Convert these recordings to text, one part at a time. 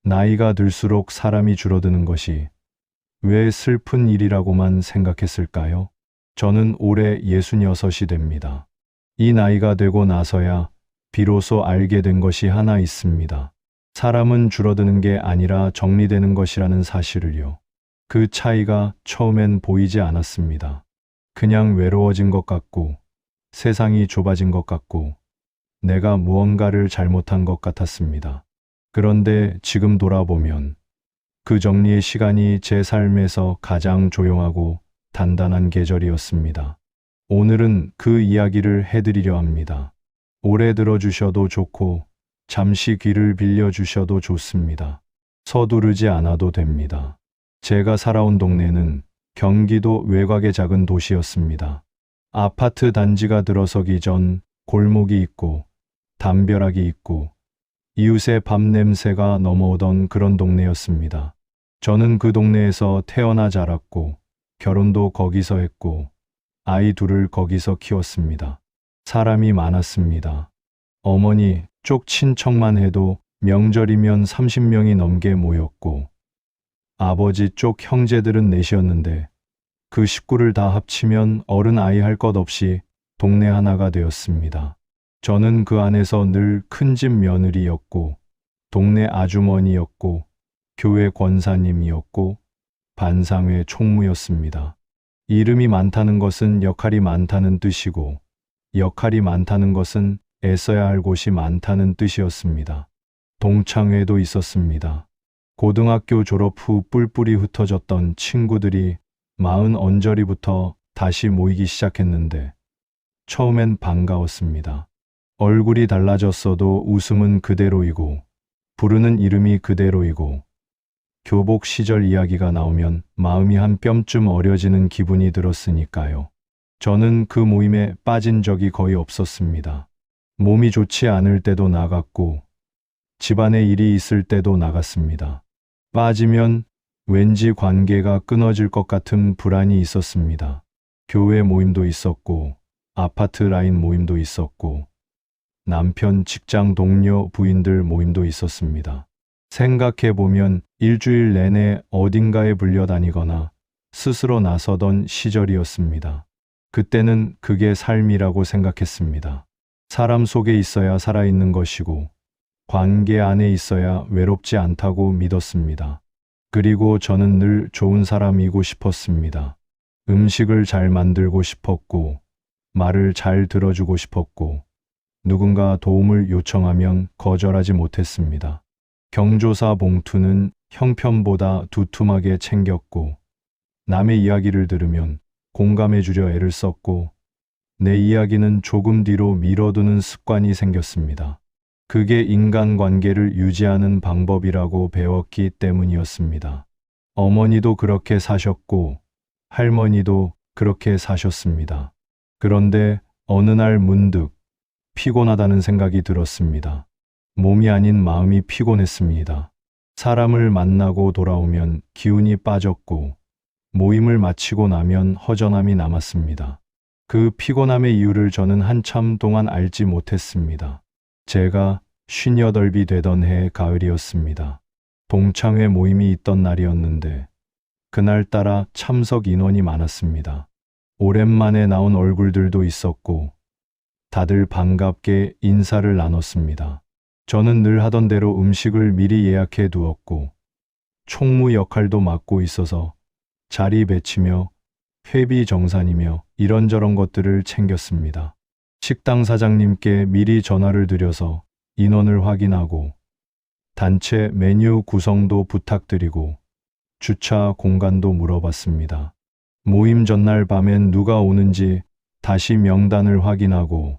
나이가 들수록 사람이 줄어드는 것이 왜 슬픈 일이라고만 생각했을까요? 저는 올해 66이 됩니다. 이 나이가 되고 나서야 비로소 알게 된 것이 하나 있습니다. 사람은 줄어드는 게 아니라 정리되는 것이라는 사실을요. 그 차이가 처음엔 보이지 않았습니다. 그냥 외로워진 것 같고, 세상이 좁아진 것 같고, 내가 무언가를 잘못한 것 같았습니다. 그런데 지금 돌아보면 그 정리의 시간이 제 삶에서 가장 조용하고 단단한 계절이었습니다. 오늘은 그 이야기를 해드리려 합니다. 오래 들어주셔도 좋고 잠시 귀를 빌려주셔도 좋습니다. 서두르지 않아도 됩니다. 제가 살아온 동네는 경기도 외곽의 작은 도시였습니다. 아파트 단지가 들어서기 전 골목이 있고 담벼락이 있고 이웃의 밥 냄새가 넘어오던 그런 동네였습니다. 저는 그 동네에서 태어나 자랐고 결혼도 거기서 했고 아이 둘을 거기서 키웠습니다. 사람이 많았습니다. 어머니 쪽 친척만 해도 명절이면 30명이 넘게 모였고 아버지 쪽 형제들은 넷이었는데 그 식구를 다 합치면 어른 아이 할 것 없이 동네 하나가 되었습니다. 저는 그 안에서 늘 큰집 며느리였고 동네 아주머니였고 교회 권사님이었고 반상회 총무였습니다. 이름이 많다는 것은 역할이 많다는 뜻이고 역할이 많다는 것은 애써야 할 곳이 많다는 뜻이었습니다. 동창회도 있었습니다. 고등학교 졸업 후 뿔뿔이 흩어졌던 친구들이 40 언저리부터 다시 모이기 시작했는데 처음엔 반가웠습니다. 얼굴이 달라졌어도 웃음은 그대로이고 부르는 이름이 그대로이고 교복 시절 이야기가 나오면 마음이 한 뼘쯤 어려지는 기분이 들었으니까요. 저는 그 모임에 빠진 적이 거의 없었습니다. 몸이 좋지 않을 때도 나갔고 집안에 일이 있을 때도 나갔습니다. 빠지면 왠지 관계가 끊어질 것 같은 불안이 있었습니다. 교회 모임도 있었고 아파트 라인 모임도 있었고 남편 직장 동료 부인들 모임도 있었습니다. 생각해보면 일주일 내내 어딘가에 불려다니거나 스스로 나서던 시절이었습니다. 그때는 그게 삶이라고 생각했습니다. 사람 속에 있어야 살아있는 것이고 관계 안에 있어야 외롭지 않다고 믿었습니다. 그리고 저는 늘 좋은 사람이고 싶었습니다. 음식을 잘 만들고 싶었고 말을 잘 들어주고 싶었고 누군가 도움을 요청하면 거절하지 못했습니다. 경조사 봉투는 형편보다 두툼하게 챙겼고 남의 이야기를 들으면 공감해 주려 애를 썼고 내 이야기는 조금 뒤로 미뤄두는 습관이 생겼습니다. 그게 인간관계를 유지하는 방법이라고 배웠기 때문이었습니다. 어머니도 그렇게 사셨고 할머니도 그렇게 사셨습니다. 그런데 어느 날 문득 피곤하다는 생각이 들었습니다. 몸이 아닌 마음이 피곤했습니다. 사람을 만나고 돌아오면 기운이 빠졌고 모임을 마치고 나면 허전함이 남았습니다. 그 피곤함의 이유를 저는 한참 동안 알지 못했습니다. 제가 58이 되던 해 가을이었습니다. 동창회 모임이 있던 날이었는데 그날따라 참석 인원이 많았습니다. 오랜만에 나온 얼굴들도 있었고 다들 반갑게 인사를 나눴습니다. 저는 늘 하던 대로 음식을 미리 예약해 두었고 총무 역할도 맡고 있어서 자리 배치며 회비 정산이며 이런저런 것들을 챙겼습니다. 식당 사장님께 미리 전화를 드려서 인원을 확인하고 단체 메뉴 구성도 부탁드리고 주차 공간도 물어봤습니다. 모임 전날 밤엔 누가 오는지 다시 명단을 확인하고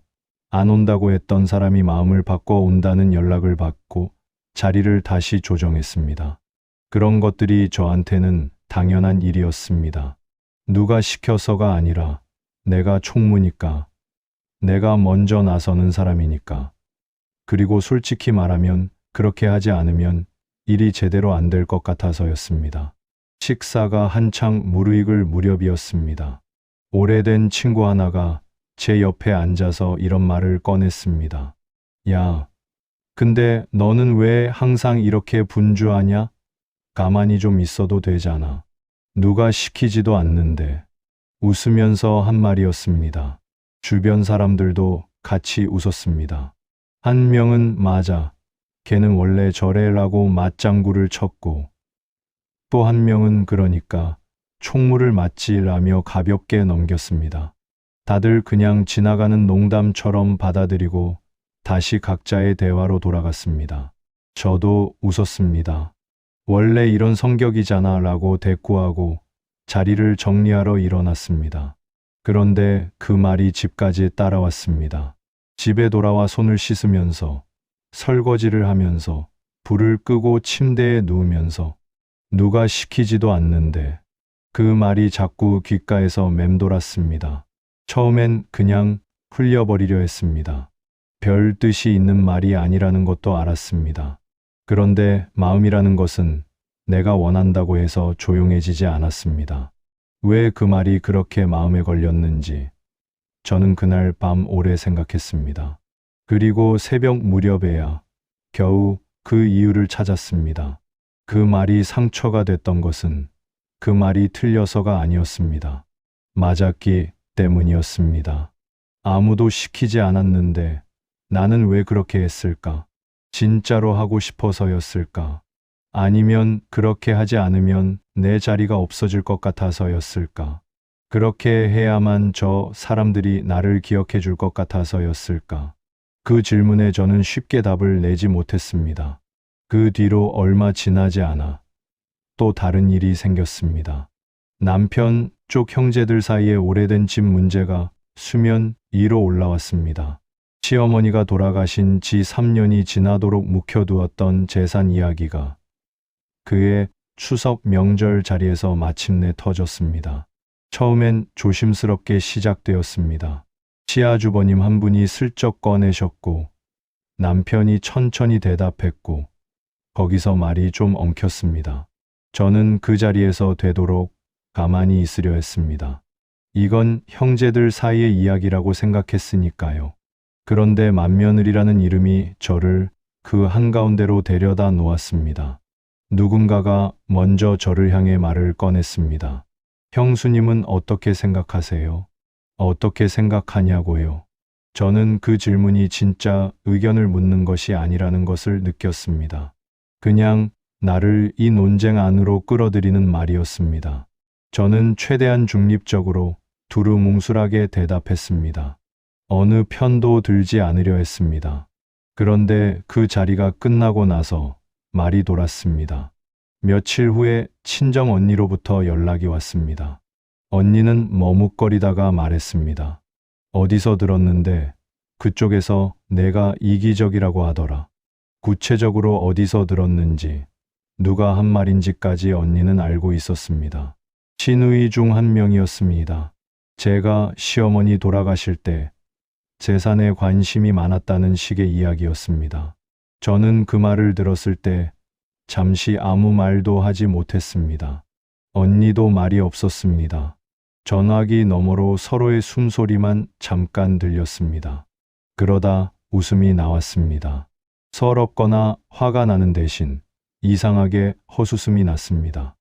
안 온다고 했던 사람이 마음을 바꿔 온다는 연락을 받고 자리를 다시 조정했습니다. 그런 것들이 저한테는 당연한 일이었습니다. 누가 시켜서가 아니라 내가 총무니까, 내가 먼저 나서는 사람이니까. 그리고 솔직히 말하면 그렇게 하지 않으면 일이 제대로 안 될 것 같아서였습니다. 식사가 한창 무르익을 무렵이었습니다. 오래된 친구 하나가 제 옆에 앉아서 이런 말을 꺼냈습니다. 야, 근데 너는 왜 항상 이렇게 분주하냐? 가만히 좀 있어도 되잖아. 누가 시키지도 않는데. 웃으면서 한 말이었습니다. 주변 사람들도 같이 웃었습니다. 한 명은 맞아. 걔는 원래 저래라고 맞장구를 쳤고, 또 한 명은 그러니까 총무를 맞지라며 가볍게 넘겼습니다. 다들 그냥 지나가는 농담처럼 받아들이고 다시 각자의 대화로 돌아갔습니다. 저도 웃었습니다. 원래 이런 성격이잖아 라고 대꾸하고 자리를 정리하러 일어났습니다. 그런데 그 말이 집까지 따라왔습니다. 집에 돌아와 손을 씻으면서 설거지를 하면서 불을 끄고 침대에 누우면서 누가 시키지도 않는데 그 말이 자꾸 귓가에서 맴돌았습니다. 처음엔 그냥 흘려버리려 했습니다. 별 뜻이 있는 말이 아니라는 것도 알았습니다. 그런데 마음이라는 것은 내가 원한다고 해서 조용해지지 않았습니다. 왜 그 말이 그렇게 마음에 걸렸는지 저는 그날 밤 오래 생각했습니다. 그리고 새벽 무렵에야 겨우 그 이유를 찾았습니다. 그 말이 상처가 됐던 것은 그 말이 틀려서가 아니었습니다. 맞았기 때문이었습니다. 아무도 시키지 않았는데 나는 왜 그렇게 했을까? 진짜로 하고 싶어서였을까? 아니면 그렇게 하지 않으면 내 자리가 없어질 것 같아서였을까? 그렇게 해야만 저 사람들이 나를 기억해 줄 것 같아서였을까? 그 질문에 저는 쉽게 답을 내지 못했습니다. 그 뒤로 얼마 지나지 않아 또 다른 일이 생겼습니다. 남편 쪽 형제들 사이에 오래된 집 문제가 수면 위로 올라왔습니다. 시어머니가 돌아가신 지 3년이 지나도록 묵혀두었던 재산 이야기가 그의 추석 명절 자리에서 마침내 터졌습니다. 처음엔 조심스럽게 시작되었습니다. 시아주버님 한 분이 슬쩍 꺼내셨고 남편이 천천히 대답했고 거기서 말이 좀 엉켰습니다. 저는 그 자리에서 되도록 가만히 있으려 했습니다. 이건 형제들 사이의 이야기라고 생각했으니까요. 그런데 맏며느리라는 이름이 저를 그 한가운데로 데려다 놓았습니다. 누군가가 먼저 저를 향해 말을 꺼냈습니다. 형수님은 어떻게 생각하세요? 어떻게 생각하냐고요? 저는 그 질문이 진짜 의견을 묻는 것이 아니라는 것을 느꼈습니다. 그냥 나를 이 논쟁 안으로 끌어들이는 말이었습니다. 저는 최대한 중립적으로 두루뭉술하게 대답했습니다. 어느 편도 들지 않으려 했습니다. 그런데 그 자리가 끝나고 나서 말이 돌았습니다. 며칠 후에 친정 언니로부터 연락이 왔습니다. 언니는 머뭇거리다가 말했습니다. 어디서 들었는데 그쪽에서 내가 이기적이라고 하더라. 구체적으로 어디서 들었는지 누가 한 말인지까지 언니는 알고 있었습니다. 시누이 중 한 명이었습니다. 제가 시어머니 돌아가실 때 재산에 관심이 많았다는 식의 이야기였습니다. 저는 그 말을 들었을 때 잠시 아무 말도 하지 못했습니다. 언니도 말이 없었습니다. 전화기 너머로 서로의 숨소리만 잠깐 들렸습니다. 그러다 웃음이 나왔습니다. 서럽거나 화가 나는 대신 이상하게 헛웃음이 났습니다.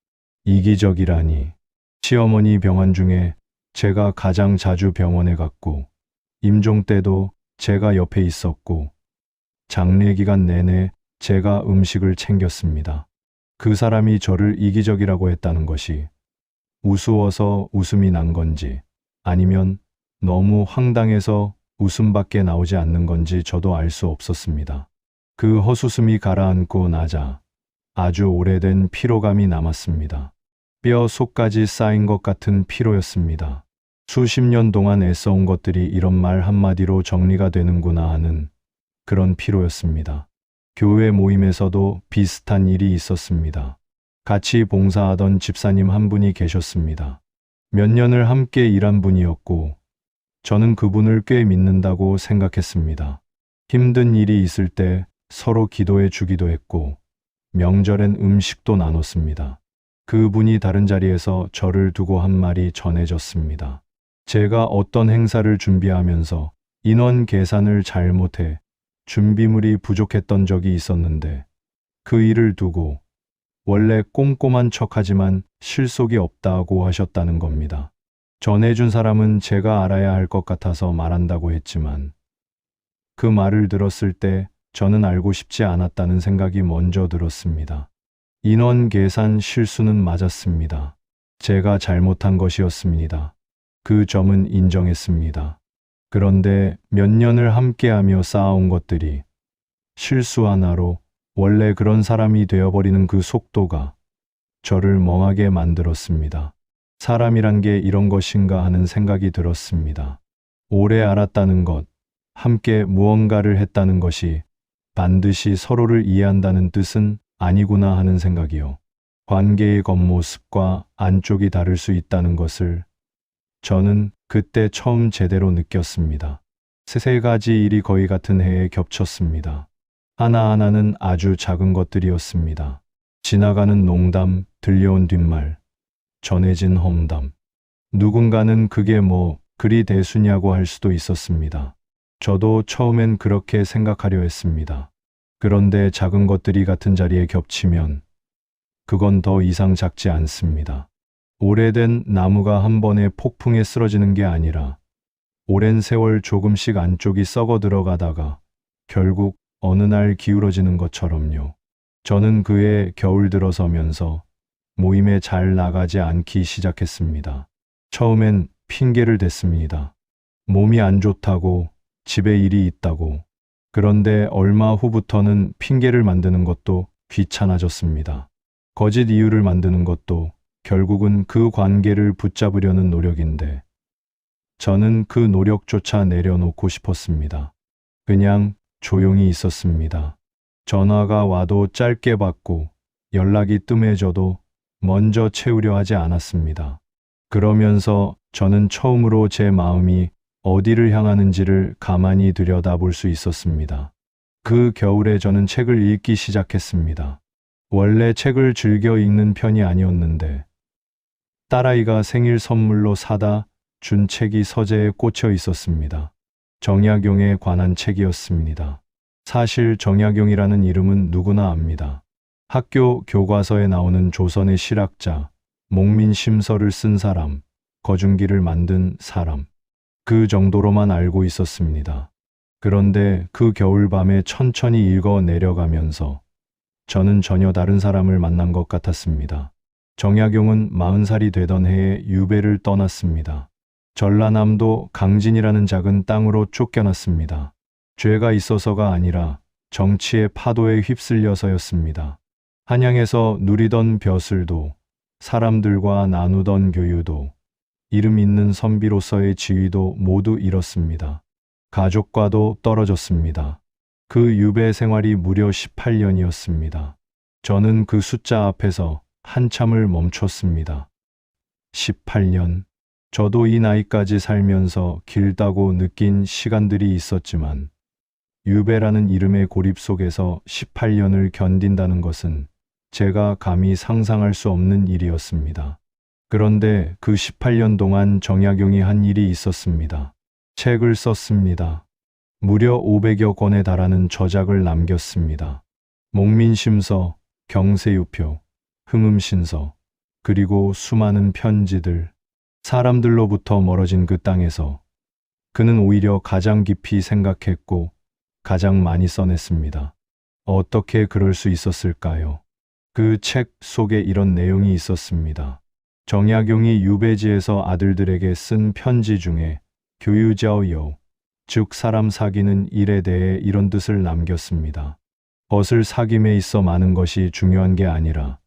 이기적이라니. 시어머니 병환 중에 제가 가장 자주 병원에 갔고 임종 때도 제가 옆에 있었고 장례 기간 내내 제가 음식을 챙겼습니다. 그 사람이 저를 이기적이라고 했다는 것이 우스워서 웃음이 난 건지 아니면 너무 황당해서 웃음밖에 나오지 않는 건지 저도 알 수 없었습니다. 그 헛웃음이 가라앉고 나자 아주 오래된 피로감이 남았습니다. 뼈 속까지 쌓인 것 같은 피로였습니다. 수십 년 동안 애써온 것들이 이런 말 한마디로 정리가 되는구나 하는 그런 피로였습니다. 교회 모임에서도 비슷한 일이 있었습니다. 같이 봉사하던 집사님 한 분이 계셨습니다. 몇 년을 함께 일한 분이었고 저는 그분을 꽤 믿는다고 생각했습니다. 힘든 일이 있을 때 서로 기도해 주기도 했고 명절엔 음식도 나눴습니다. 그분이 다른 자리에서 저를 두고 한 말이 전해졌습니다. 제가 어떤 행사를 준비하면서 인원 계산을 잘못해 준비물이 부족했던 적이 있었는데 그 일을 두고 원래 꼼꼼한 척하지만 실속이 없다고 하셨다는 겁니다. 전해준 사람은 제가 알아야 할 것 같아서 말한다고 했지만 그 말을 들었을 때 저는 알고 싶지 않았다는 생각이 먼저 들었습니다. 인원 계산 실수는 맞았습니다. 제가 잘못한 것이었습니다. 그 점은 인정했습니다. 그런데 몇 년을 함께하며 쌓아온 것들이 실수 하나로 원래 그런 사람이 되어버리는 그 속도가 저를 멍하게 만들었습니다. 사람이란 게 이런 것인가 하는 생각이 들었습니다. 오래 알았다는 것, 함께 무언가를 했다는 것이 반드시 서로를 이해한다는 뜻은 아니구나 하는 생각이요. 관계의 겉모습과 안쪽이 다를 수 있다는 것을 저는 그때 처음 제대로 느꼈습니다. 세 가지 일이 거의 같은 해에 겹쳤습니다. 하나하나는 아주 작은 것들이었습니다. 지나가는 농담, 들려온 뒷말, 전해진 험담. 누군가는 그게 뭐 그리 대수냐고 할 수도 있었습니다. 저도 처음엔 그렇게 생각하려 했습니다. 그런데 작은 것들이 같은 자리에 겹치면 그건 더 이상 작지 않습니다. 오래된 나무가 한 번에 폭풍에 쓰러지는 게 아니라 오랜 세월 조금씩 안쪽이 썩어 들어가다가 결국 어느 날 기울어지는 것처럼요. 저는 그해 겨울 들어서면서 모임에 잘 나가지 않기 시작했습니다. 처음엔 핑계를 댔습니다. 몸이 안 좋다고, 집에 일이 있다고. 그런데 얼마 후부터는 핑계를 만드는 것도 귀찮아졌습니다. 거짓 이유를 만드는 것도 결국은 그 관계를 붙잡으려는 노력인데 저는 그 노력조차 내려놓고 싶었습니다. 그냥 조용히 있었습니다. 전화가 와도 짧게 받고 연락이 뜸해져도 먼저 채우려 하지 않았습니다. 그러면서 저는 처음으로 제 마음이 어디를 향하는지를 가만히 들여다볼 수 있었습니다. 그 겨울에 저는 책을 읽기 시작했습니다. 원래 책을 즐겨 읽는 편이 아니었는데 딸아이가 생일 선물로 사다 준 책이 서재에 꽂혀 있었습니다. 정약용에 관한 책이었습니다. 사실 정약용이라는 이름은 누구나 압니다. 학교 교과서에 나오는 조선의 실학자, 목민심서를 쓴 사람, 거중기를 만든 사람. 그 정도로만 알고 있었습니다. 그런데 그 겨울밤에 천천히 읽어 내려가면서 저는 전혀 다른 사람을 만난 것 같았습니다. 정약용은 40살이 되던 해에 유배를 떠났습니다. 전라남도 강진이라는 작은 땅으로 쫓겨났습니다. 죄가 있어서가 아니라 정치의 파도에 휩쓸려서였습니다. 한양에서 누리던 벼슬도, 사람들과 나누던 교유도, 이름 있는 선비로서의 지위도 모두 잃었습니다. 가족과도 떨어졌습니다. 그 유배 생활이 무려 18년이었습니다. 저는 그 숫자 앞에서 한참을 멈췄습니다. 18년. 저도 이 나이까지 살면서 길다고 느낀 시간들이 있었지만 유배라는 이름의 고립 속에서 18년을 견딘다는 것은 제가 감히 상상할 수 없는 일이었습니다. 그런데 그 18년 동안 정약용이 한 일이 있었습니다. 책을 썼습니다. 무려 500여 권에 달하는 저작을 남겼습니다. 목민심서, 경세유표, 흥음신서, 그리고 수많은 편지들. 사람들로부터 멀어진 그 땅에서 그는 오히려 가장 깊이 생각했고 가장 많이 써냈습니다. 어떻게 그럴 수 있었을까요? 그 책 속에 이런 내용이 있었습니다. 정약용이 유배지에서 아들들에게 쓴 편지 중에 교유자오요, 즉 사람 사귀는 일에 대해 이런 뜻을 남겼습니다. 벗을 사귐에 있어 많은 것이 중요한 게 아니라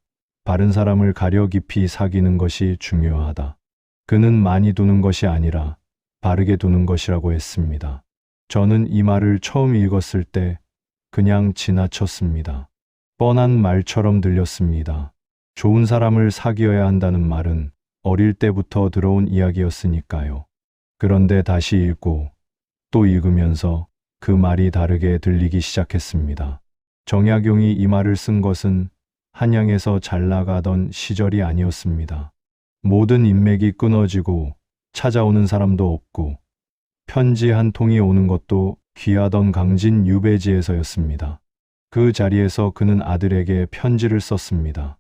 바른 사람을 가려 깊이 사귀는 것이 중요하다. 그는 많이 두는 것이 아니라 바르게 두는 것이라고 했습니다. 저는 이 말을 처음 읽었을 때 그냥 지나쳤습니다. 뻔한 말처럼 들렸습니다. 좋은 사람을 사귀어야 한다는 말은 어릴 때부터 들어온 이야기였으니까요. 그런데 다시 읽고 또 읽으면서 그 말이 다르게 들리기 시작했습니다. 정약용이 이 말을 쓴 것은 한양에서 잘 나가던 시절이 아니었습니다. 모든 인맥이 끊어지고 찾아오는 사람도 없고 편지 한 통이 오는 것도 귀하던 강진 유배지에서였습니다. 그 자리에서 그는 아들에게 편지를 썼습니다.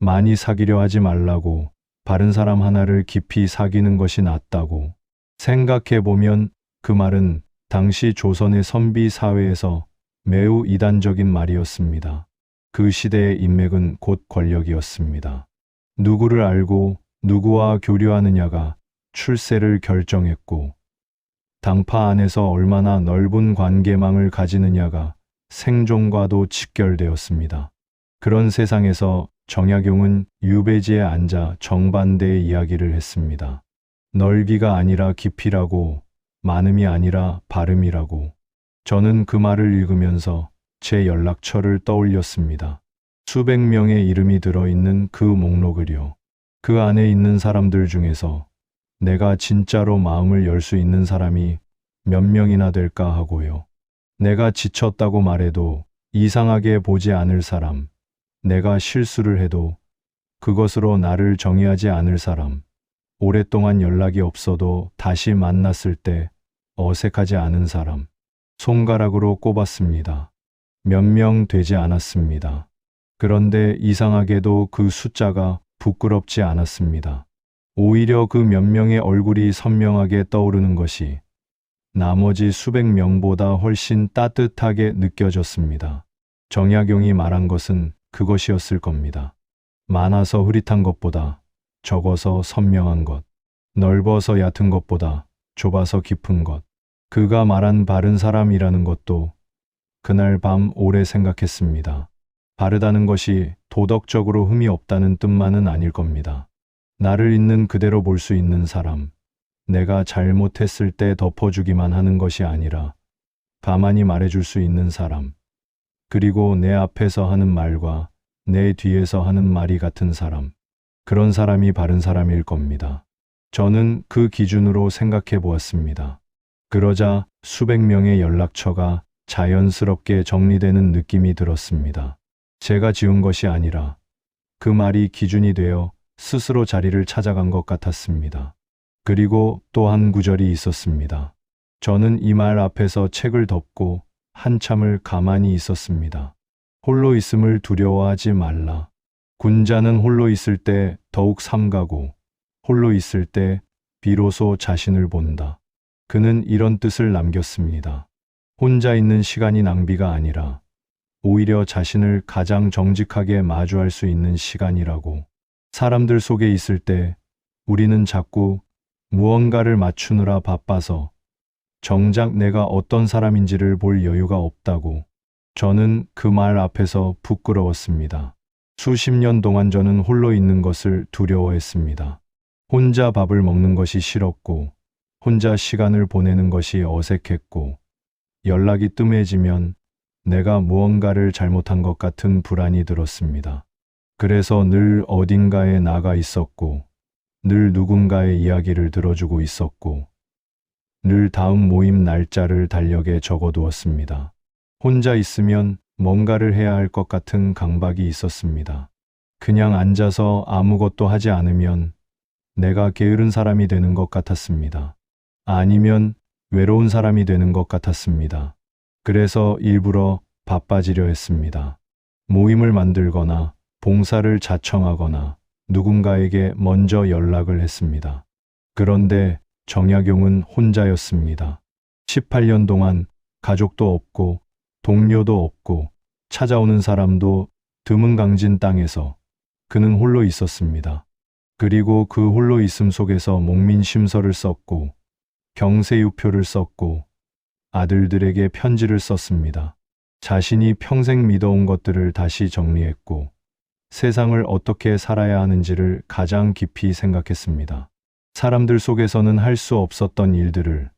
많이 사귀려 하지 말라고, 바른 사람 하나를 깊이 사귀는 것이 낫다고. 생각해보면 그 말은 당시 조선의 선비 사회에서 매우 이단적인 말이었습니다. 그 시대의 인맥은 곧 권력이었습니다. 누구를 알고 누구와 교류하느냐가 출세를 결정했고, 당파 안에서 얼마나 넓은 관계망을 가지느냐가 생존과도 직결되었습니다. 그런 세상에서 정약용은 유배지에 앉아 정반대의 이야기를 했습니다. 넓이가 아니라 깊이라고, 많음이 아니라 바름이라고. 저는 그 말을 읽으면서 제 연락처를 떠올렸습니다. 수백 명의 이름이 들어있는 그 목록을요. 그 안에 있는 사람들 중에서 내가 진짜로 마음을 열 수 있는 사람이 몇 명이나 될까 하고요. 내가 지쳤다고 말해도 이상하게 보지 않을 사람, 내가 실수를 해도 그것으로 나를 정의하지 않을 사람, 오랫동안 연락이 없어도 다시 만났을 때 어색하지 않은 사람, 손가락으로 꼽았습니다. 몇 명 되지 않았습니다. 그런데 이상하게도 그 숫자가 부끄럽지 않았습니다. 오히려 그 몇 명의 얼굴이 선명하게 떠오르는 것이 나머지 수백 명보다 훨씬 따뜻하게 느껴졌습니다. 정약용이 말한 것은 그것이었을 겁니다. 많아서 흐릿한 것보다 적어서 선명한 것, 넓어서 얕은 것보다 좁아서 깊은 것. 그가 말한 바른 사람이라는 것도 그날 밤 오래 생각했습니다. 바르다는 것이 도덕적으로 흠이 없다는 뜻만은 아닐 겁니다. 나를 있는 그대로 볼 수 있는 사람, 내가 잘못했을 때 덮어주기만 하는 것이 아니라 가만히 말해줄 수 있는 사람, 그리고 내 앞에서 하는 말과 내 뒤에서 하는 말이 같은 사람, 그런 사람이 바른 사람일 겁니다. 저는 그 기준으로 생각해 보았습니다. 그러자 수백 명의 연락처가 자연스럽게 정리되는 느낌이 들었습니다. 제가 지은 것이 아니라 그 말이 기준이 되어 스스로 자리를 찾아간 것 같았습니다. 그리고 또 한 구절이 있었습니다. 저는 이 말 앞에서 책을 덮고 한참을 가만히 있었습니다. 홀로 있음을 두려워하지 말라. 군자는 홀로 있을 때 더욱 삼가고 홀로 있을 때 비로소 자신을 본다. 그는 이런 뜻을 남겼습니다. 혼자 있는 시간이 낭비가 아니라 오히려 자신을 가장 정직하게 마주할 수 있는 시간이라고. 사람들 속에 있을 때 우리는 자꾸 무언가를 맞추느라 바빠서 정작 내가 어떤 사람인지를 볼 여유가 없다고. 저는 그 말 앞에서 부끄러웠습니다. 수십 년 동안 저는 홀로 있는 것을 두려워했습니다. 혼자 밥을 먹는 것이 싫었고, 혼자 시간을 보내는 것이 어색했고, 연락이 뜸해지면 내가 무언가를 잘못한 것 같은 불안이 들었습니다. 그래서 늘 어딘가에 나가 있었고, 늘 누군가의 이야기를 들어주고 있었고, 늘 다음 모임 날짜를 달력에 적어두었습니다. 혼자 있으면 뭔가를 해야 할 것 같은 강박이 있었습니다. 그냥 앉아서 아무것도 하지 않으면 내가 게으른 사람이 되는 것 같았습니다. 아니면 외로운 사람이 되는 것 같았습니다. 그래서 일부러 바빠지려 했습니다. 모임을 만들거나 봉사를 자청하거나 누군가에게 먼저 연락을 했습니다. 그런데 정약용은 혼자였습니다. 18년 동안 가족도 없고 동료도 없고 찾아오는 사람도 드문 강진 땅에서 그는 홀로 있었습니다. 그리고 그 홀로 있음 속에서 목민심서를 썼고 경세유표를 썼고 아들들에게 편지를 썼습니다. 자신이 평생 믿어온 것들을 다시 정리했고 세상을 어떻게 살아야 하는지를 가장 깊이 생각했습니다. 사람들 속에서는 할 수 없었던 일들을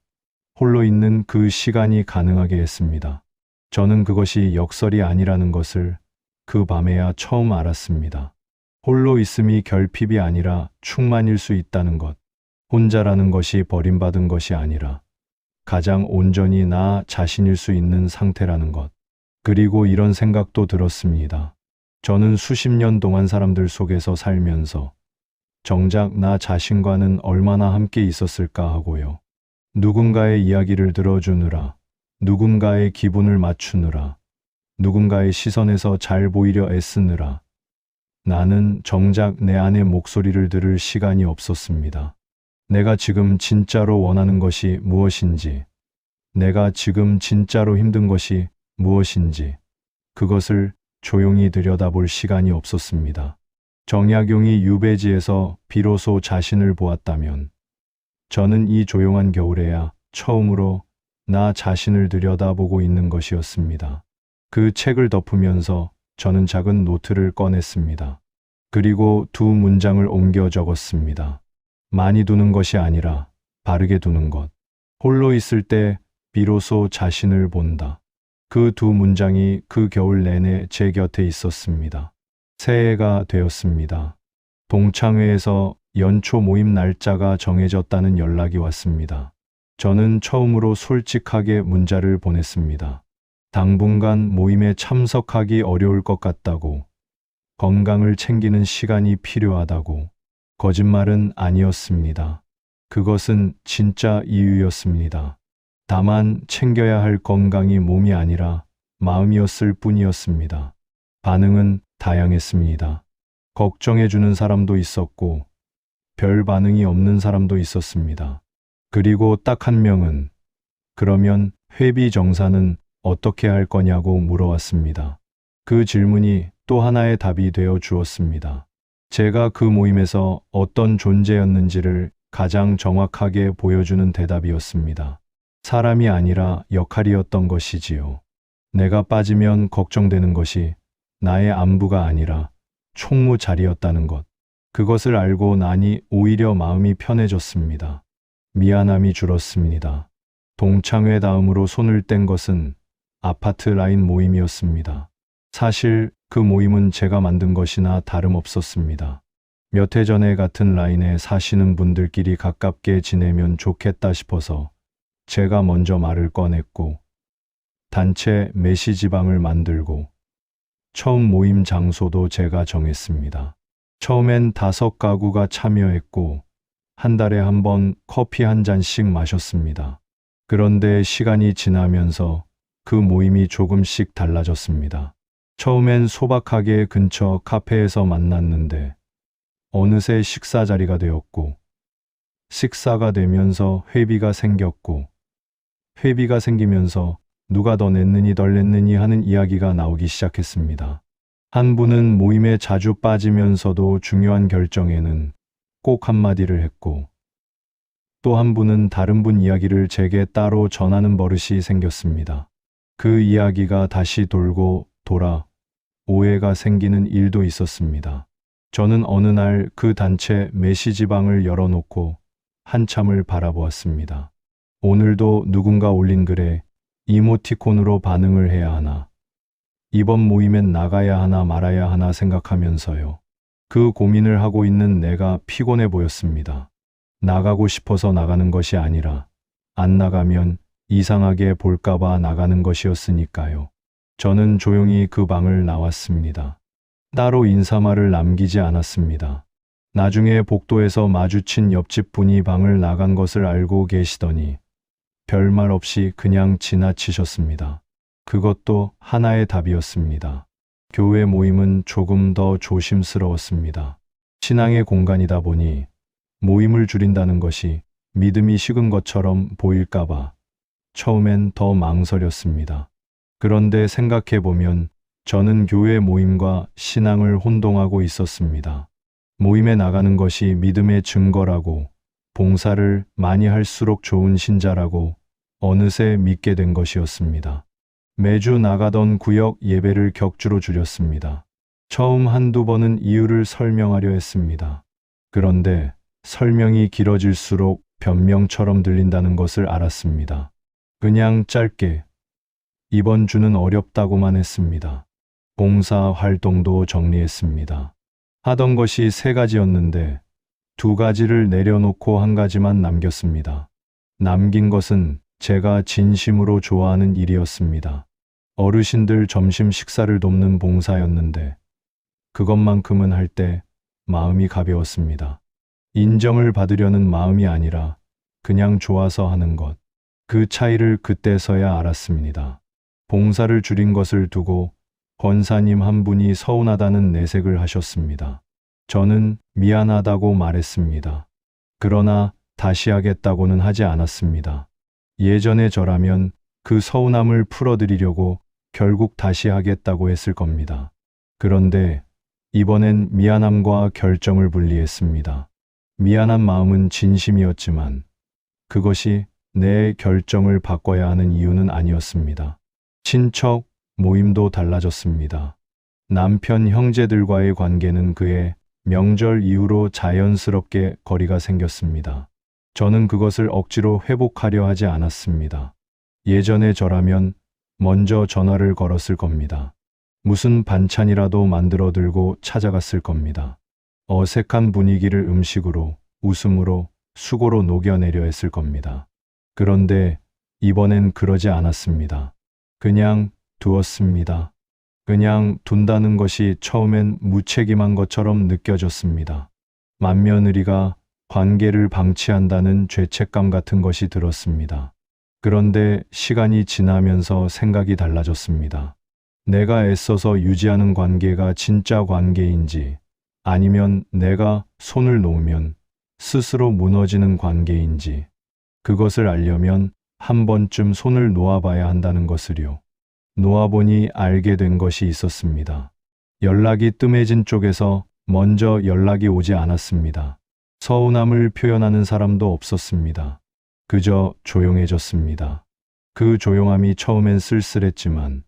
홀로 있는 그 시간이 가능하게 했습니다. 저는 그것이 역설이 아니라는 것을 그 밤에야 처음 알았습니다. 홀로 있음이 결핍이 아니라 충만일 수 있다는 것. 혼자라는 것이 버림받은 것이 아니라 가장 온전히 나 자신일 수 있는 상태라는 것. 그리고 이런 생각도 들었습니다. 저는 수십 년 동안 사람들 속에서 살면서 정작 나 자신과는 얼마나 함께 있었을까 하고요. 누군가의 이야기를 들어주느라, 누군가의 기분을 맞추느라, 누군가의 시선에서 잘 보이려 애쓰느라 나는 정작 내 안의 목소리를 들을 시간이 없었습니다. 내가 지금 진짜로 원하는 것이 무엇인지, 내가 지금 진짜로 힘든 것이 무엇인지, 그것을 조용히 들여다볼 시간이 없었습니다. 정약용이 유배지에서 비로소 자신을 보았다면, 저는 이 조용한 겨울에야 처음으로 나 자신을 들여다보고 있는 것이었습니다. 그 책을 덮으면서 저는 작은 노트를 꺼냈습니다. 그리고 두 문장을 옮겨 적었습니다. 많이 두는 것이 아니라 바르게 두는 것. 홀로 있을 때 비로소 자신을 본다. 그 두 문장이 그 겨울 내내 제 곁에 있었습니다. 새해가 되었습니다. 동창회에서 연초 모임 날짜가 정해졌다는 연락이 왔습니다. 저는 처음으로 솔직하게 문자를 보냈습니다. 당분간 모임에 참석하기 어려울 것 같다고, 건강을 챙기는 시간이 필요하다고. 거짓말은 아니었습니다. 그것은 진짜 이유였습니다. 다만 챙겨야 할 건강이 몸이 아니라 마음이었을 뿐이었습니다. 반응은 다양했습니다. 걱정해주는 사람도 있었고, 별 반응이 없는 사람도 있었습니다. 그리고 딱 한 명은, 그러면 회비 정산은 어떻게 할 거냐고 물어왔습니다. 그 질문이 또 하나의 답이 되어 주었습니다. 제가 그 모임에서 어떤 존재였는지를 가장 정확하게 보여주는 대답이었습니다. 사람이 아니라 역할이었던 것이지요. 내가 빠지면 걱정되는 것이 나의 안부가 아니라 총무 자리였다는 것. 그것을 알고 나니 오히려 마음이 편해졌습니다. 미안함이 줄었습니다. 동창회 다음으로 손을 뗀 것은 아파트 라인 모임이었습니다. 사실 그 모임은 제가 만든 것이나 다름없었습니다. 몇 해 전에 같은 라인에 사시는 분들끼리 가깝게 지내면 좋겠다 싶어서 제가 먼저 말을 꺼냈고, 단체 메시지방을 만들고, 처음 모임 장소도 제가 정했습니다. 처음엔 5가구가 참여했고, 한 달에 한 번 커피 한 잔씩 마셨습니다. 그런데 시간이 지나면서 그 모임이 조금씩 달라졌습니다. 처음엔 소박하게 근처 카페에서 만났는데 어느새 식사 자리가 되었고, 식사가 되면서 회비가 생겼고, 회비가 생기면서 누가 더 냈느니 덜 냈느니 하는 이야기가 나오기 시작했습니다. 한 분은 모임에 자주 빠지면서도 중요한 결정에는 꼭 한마디를 했고, 또 한 분은 다른 분 이야기를 제게 따로 전하는 버릇이 생겼습니다. 그 이야기가 다시 돌고 돌아 오해가 생기는 일도 있었습니다. 저는 어느 날 그 단체 메시지방을 열어놓고 한참을 바라보았습니다. 오늘도 누군가 올린 글에 이모티콘으로 반응을 해야 하나, 이번 모임엔 나가야 하나 말아야 하나 생각하면서요. 그 고민을 하고 있는 내가 피곤해 보였습니다. 나가고 싶어서 나가는 것이 아니라 안 나가면 이상하게 볼까봐 나가는 것이었으니까요. 저는 조용히 그 방을 나왔습니다. 따로 인사말을 남기지 않았습니다. 나중에 복도에서 마주친 옆집 분이 방을 나간 것을 알고 계시더니 별말 없이 그냥 지나치셨습니다. 그것도 하나의 답이었습니다. 교회 모임은 조금 더 조심스러웠습니다. 신앙의 공간이다 보니 모임을 줄인다는 것이 믿음이 식은 것처럼 보일까봐 처음엔 더 망설였습니다. 그런데 생각해보면 저는 교회 모임과 신앙을 혼동하고 있었습니다. 모임에 나가는 것이 믿음의 증거라고, 봉사를 많이 할수록 좋은 신자라고 어느새 믿게 된 것이었습니다. 매주 나가던 구역 예배를 격주로 줄였습니다. 처음 한두 번은 이유를 설명하려 했습니다. 그런데 설명이 길어질수록 변명처럼 들린다는 것을 알았습니다. 그냥 짧게 이번 주는 어렵다고만 했습니다. 봉사 활동도 정리했습니다. 하던 것이 3가지였는데 2가지를 내려놓고 1가지만 남겼습니다. 남긴 것은 제가 진심으로 좋아하는 일이었습니다. 어르신들 점심 식사를 돕는 봉사였는데 그것만큼은 할 때 마음이 가벼웠습니다. 인정을 받으려는 마음이 아니라 그냥 좋아서 하는 것. 그 차이를 그때서야 알았습니다. 봉사를 줄인 것을 두고 권사님 한 분이 서운하다는 내색을 하셨습니다. 저는 미안하다고 말했습니다. 그러나 다시 하겠다고는 하지 않았습니다. 예전의 저라면 그 서운함을 풀어드리려고 결국 다시 하겠다고 했을 겁니다. 그런데 이번엔 미안함과 결정을 분리했습니다. 미안한 마음은 진심이었지만 그것이 내 결정을 바꿔야 하는 이유는 아니었습니다. 친척 모임도 달라졌습니다. 남편 형제들과의 관계는 그의 명절 이후로 자연스럽게 거리가 생겼습니다. 저는 그것을 억지로 회복하려 하지 않았습니다. 예전의 저라면 먼저 전화를 걸었을 겁니다. 무슨 반찬이라도 만들어 들고 찾아갔을 겁니다. 어색한 분위기를 음식으로, 웃음으로, 수고로 녹여내려 했을 겁니다. 그런데 이번엔 그러지 않았습니다. 그냥 두었습니다. 그냥 둔다는 것이 처음엔 무책임한 것처럼 느껴졌습니다. 맏며느리가 관계를 방치한다는 죄책감 같은 것이 들었습니다. 그런데 시간이 지나면서 생각이 달라졌습니다. 내가 애써서 유지하는 관계가 진짜 관계인지 아니면 내가 손을 놓으면 스스로 무너지는 관계인지 그것을 알려면 한 번쯤 손을 놓아봐야 한다는 것을요. 놓아보니 알게 된 것이 있었습니다. 연락이 뜸해진 쪽에서 먼저 연락이 오지 않았습니다. 서운함을 표현하는 사람도 없었습니다. 그저 조용해졌습니다. 그 조용함이 처음엔 쓸쓸했지만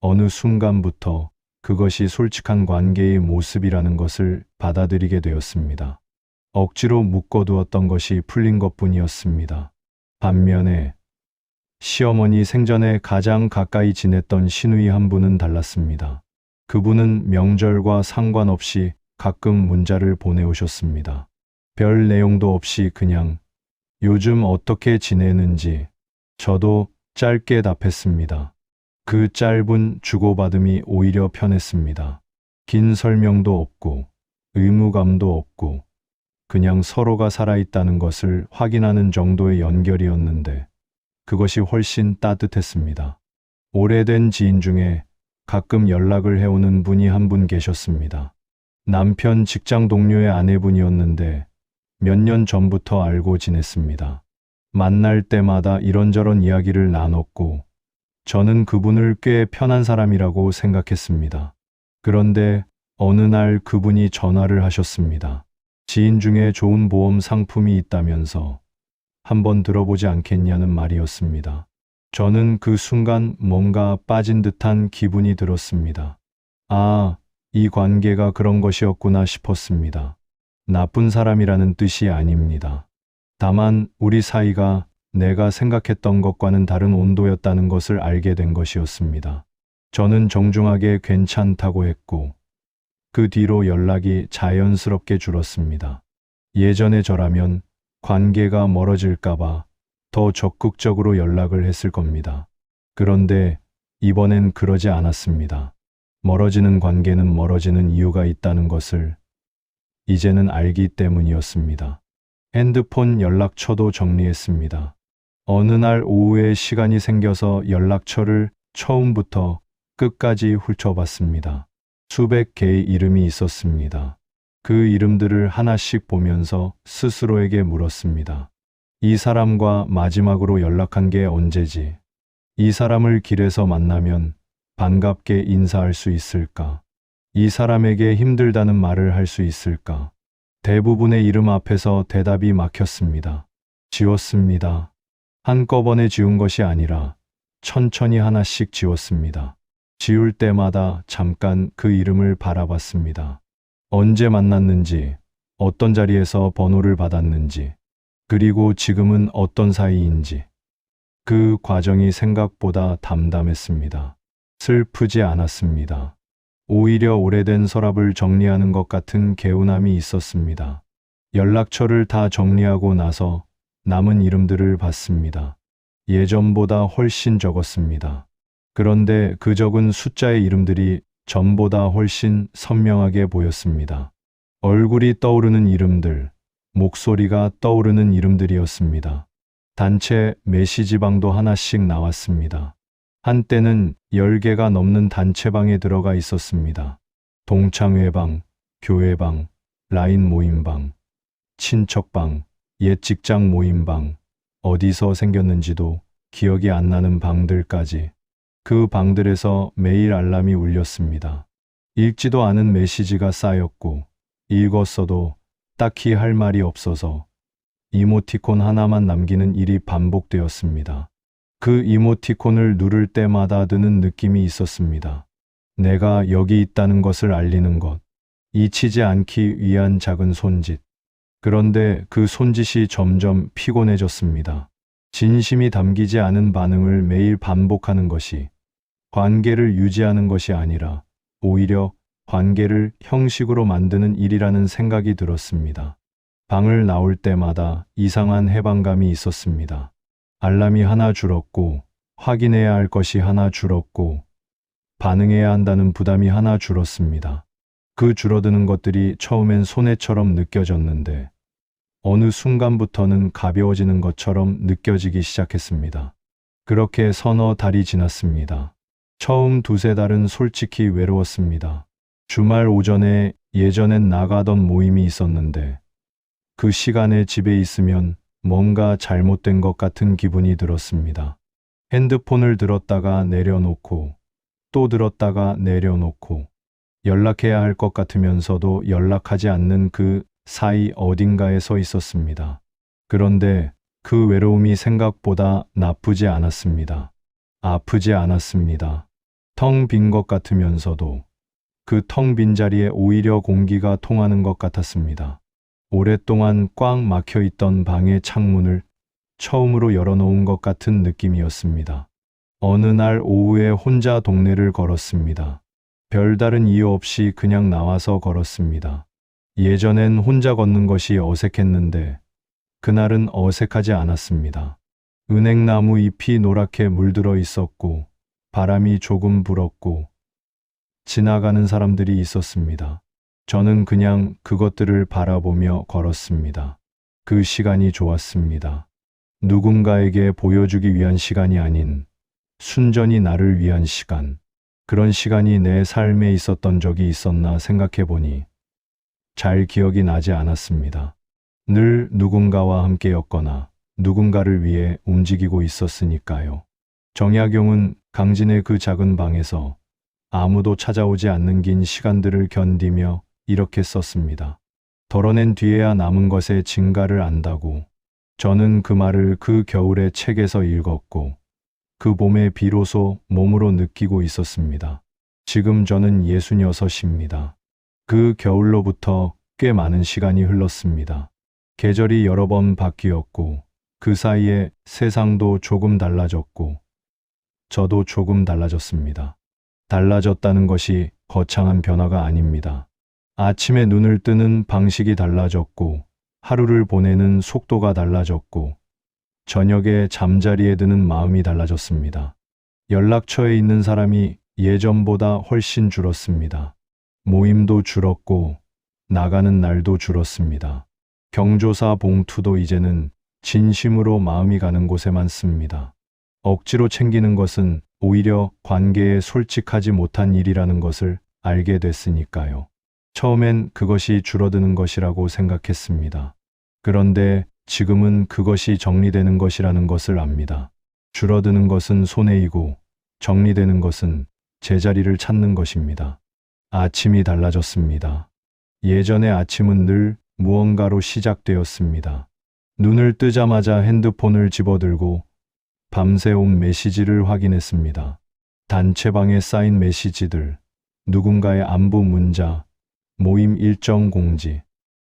어느 순간부터 그것이 솔직한 관계의 모습이라는 것을 받아들이게 되었습니다. 억지로 묶어두었던 것이 풀린 것뿐이었습니다. 반면에 시어머니 생전에 가장 가까이 지냈던 시누이 한 분은 달랐습니다. 그분은 명절과 상관없이 가끔 문자를 보내오셨습니다. 별 내용도 없이 그냥 요즘 어떻게 지내는지 저도 짧게 답했습니다. 그 짧은 주고받음이 오히려 편했습니다. 긴 설명도 없고 의무감도 없고 그냥 서로가 살아있다는 것을 확인하는 정도의 연결이었는데 그것이 훨씬 따뜻했습니다. 오래된 지인 중에 가끔 연락을 해오는 분이 한 분 계셨습니다. 남편 직장 동료의 아내분이었는데 몇 년 전부터 알고 지냈습니다. 만날 때마다 이런저런 이야기를 나눴고 저는 그분을 꽤 편한 사람이라고 생각했습니다. 그런데 어느 날 그분이 전화를 하셨습니다. 지인 중에 좋은 보험 상품이 있다면서 한번 들어보지 않겠냐는 말이었습니다. 저는 그 순간 뭔가 빠진 듯한 기분이 들었습니다. 아, 이 관계가 그런 것이었구나 싶었습니다. 나쁜 사람이라는 뜻이 아닙니다. 다만 우리 사이가 내가 생각했던 것과는 다른 온도였다는 것을 알게 된 것이었습니다. 저는 정중하게 괜찮다고 했고 그 뒤로 연락이 자연스럽게 줄었습니다. 예전에 저라면 관계가 멀어질까봐 더 적극적으로 연락을 했을 겁니다. 그런데 이번엔 그러지 않았습니다. 멀어지는 관계는 멀어지는 이유가 있다는 것을 이제는 알기 때문이었습니다. 핸드폰 연락처도 정리했습니다. 어느 날 오후에 시간이 생겨서 연락처를 처음부터 끝까지 훑어봤습니다. 수백 개의 이름이 있었습니다. 그 이름들을 하나씩 보면서 스스로에게 물었습니다. 이 사람과 마지막으로 연락한 게 언제지? 이 사람을 길에서 만나면 반갑게 인사할 수 있을까? 이 사람에게 힘들다는 말을 할 수 있을까? 대부분의 이름 앞에서 대답이 막혔습니다. 지웠습니다. 한꺼번에 지운 것이 아니라 천천히 하나씩 지웠습니다. 지울 때마다 잠깐 그 이름을 바라봤습니다. 언제 만났는지, 어떤 자리에서 번호를 받았는지, 그리고 지금은 어떤 사이인지. 그 과정이 생각보다 담담했습니다. 슬프지 않았습니다. 오히려 오래된 서랍을 정리하는 것 같은 개운함이 있었습니다. 연락처를 다 정리하고 나서 남은 이름들을 봤습니다. 예전보다 훨씬 적었습니다. 그런데 그 적은 숫자의 이름들이 전보다 훨씬 선명하게 보였습니다. 얼굴이 떠오르는 이름들, 목소리가 떠오르는 이름들이었습니다. 단체 메시지방도 하나씩 나왔습니다. 한때는 10개가 넘는 단체방에 들어가 있었습니다. 동창회방, 교회방, 라인 모임방, 친척방, 옛 직장 모임방, 어디서 생겼는지도 기억이 안 나는 방들까지. 그 방들에서 매일 알람이 울렸습니다. 읽지도 않은 메시지가 쌓였고 읽었어도 딱히 할 말이 없어서 이모티콘 하나만 남기는 일이 반복되었습니다. 그 이모티콘을 누를 때마다 드는 느낌이 있었습니다. 내가 여기 있다는 것을 알리는 것, 잊히지 않기 위한 작은 손짓. 그런데 그 손짓이 점점 피곤해졌습니다. 진심이 담기지 않은 반응을 매일 반복하는 것이 관계를 유지하는 것이 아니라 오히려 관계를 형식으로 만드는 일이라는 생각이 들었습니다. 방을 나올 때마다 이상한 해방감이 있었습니다. 알람이 하나 줄었고, 확인해야 할 것이 하나 줄었고, 반응해야 한다는 부담이 하나 줄었습니다. 그 줄어드는 것들이 처음엔 손해처럼 느껴졌는데, 어느 순간부터는 가벼워지는 것처럼 느껴지기 시작했습니다. 그렇게 서너 달이 지났습니다. 처음 두세 달은 솔직히 외로웠습니다. 주말 오전에 예전엔 나가던 모임이 있었는데, 그 시간에 집에 있으면 뭔가 잘못된 것 같은 기분이 들었습니다. 핸드폰을 들었다가 내려놓고 또 들었다가 내려놓고 연락해야 할 것 같으면서도 연락하지 않는 그 사이 어딘가에 서 있었습니다. 그런데 그 외로움이 생각보다 나쁘지 않았습니다. 아프지 않았습니다. 텅 빈 것 같으면서도 그 텅 빈 자리에 오히려 공기가 통하는 것 같았습니다. 오랫동안 꽉 막혀 있던 방의 창문을 처음으로 열어놓은 것 같은 느낌이었습니다. 어느 날 오후에 혼자 동네를 걸었습니다. 별다른 이유 없이 그냥 나와서 걸었습니다. 예전엔 혼자 걷는 것이 어색했는데 그날은 어색하지 않았습니다. 은행나무 잎이 노랗게 물들어 있었고 바람이 조금 불었고 지나가는 사람들이 있었습니다. 저는 그냥 그것들을 바라보며 걸었습니다. 그 시간이 좋았습니다. 누군가에게 보여주기 위한 시간이 아닌 순전히 나를 위한 시간. 그런 시간이 내 삶에 있었던 적이 있었나 생각해 보니 잘 기억이 나지 않았습니다. 늘 누군가와 함께였거나 누군가를 위해 움직이고 있었으니까요. 정약용은 강진의 그 작은 방에서 아무도 찾아오지 않는 긴 시간들을 견디며 이렇게 썼습니다. 덜어낸 뒤에야 남은 것의 진가를 안다고. 저는 그 말을 그 겨울에 책에서 읽었고 그 봄에 비로소 몸으로 느끼고 있었습니다. 지금 저는 66입니다. 그 겨울로부터 꽤 많은 시간이 흘렀습니다. 계절이 여러 번 바뀌었고 그 사이에 세상도 조금 달라졌고 저도 조금 달라졌습니다. 달라졌다는 것이 거창한 변화가 아닙니다. 아침에 눈을 뜨는 방식이 달라졌고 하루를 보내는 속도가 달라졌고 저녁에 잠자리에 드는 마음이 달라졌습니다. 연락처에 있는 사람이 예전보다 훨씬 줄었습니다. 모임도 줄었고 나가는 날도 줄었습니다. 경조사 봉투도 이제는 진심으로 마음이 가는 곳에만 씁니다. 억지로 챙기는 것은 오히려 관계에 솔직하지 못한 일이라는 것을 알게 됐으니까요. 처음엔 그것이 줄어드는 것이라고 생각했습니다. 그런데 지금은 그것이 정리되는 것이라는 것을 압니다. 줄어드는 것은 손해이고 정리되는 것은 제자리를 찾는 것입니다. 아침이 달라졌습니다. 예전의 아침은 늘 무언가로 시작되었습니다. 눈을 뜨자마자 핸드폰을 집어들고 밤새 온 메시지를 확인했습니다. 단체방에 쌓인 메시지들, 누군가의 안부 문자, 모임 일정 공지,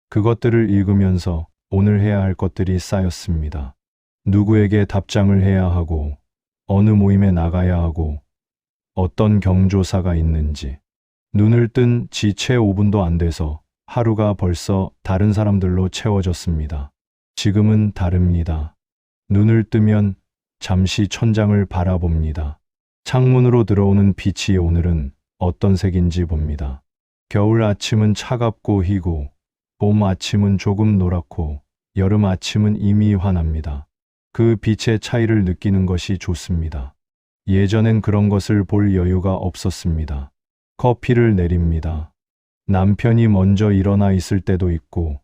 그것들을 읽으면서 오늘 해야 할 것들이 쌓였습니다. 누구에게 답장을 해야 하고, 어느 모임에 나가야 하고, 어떤 경조사가 있는지. 눈을 뜬 지 채 5분도 안 돼서 하루가 벌써 다른 사람들로 채워졌습니다. 지금은 다릅니다. 눈을 뜨면 잠시 천장을 바라봅니다. 창문으로 들어오는 빛이 오늘은 어떤 색인지 봅니다. 겨울 아침은 차갑고 희고, 봄 아침은 조금 노랗고, 여름 아침은 이미 환합니다. 그 빛의 차이를 느끼는 것이 좋습니다. 예전엔 그런 것을 볼 여유가 없었습니다. 커피를 내립니다. 남편이 먼저 일어나 있을 때도 있고,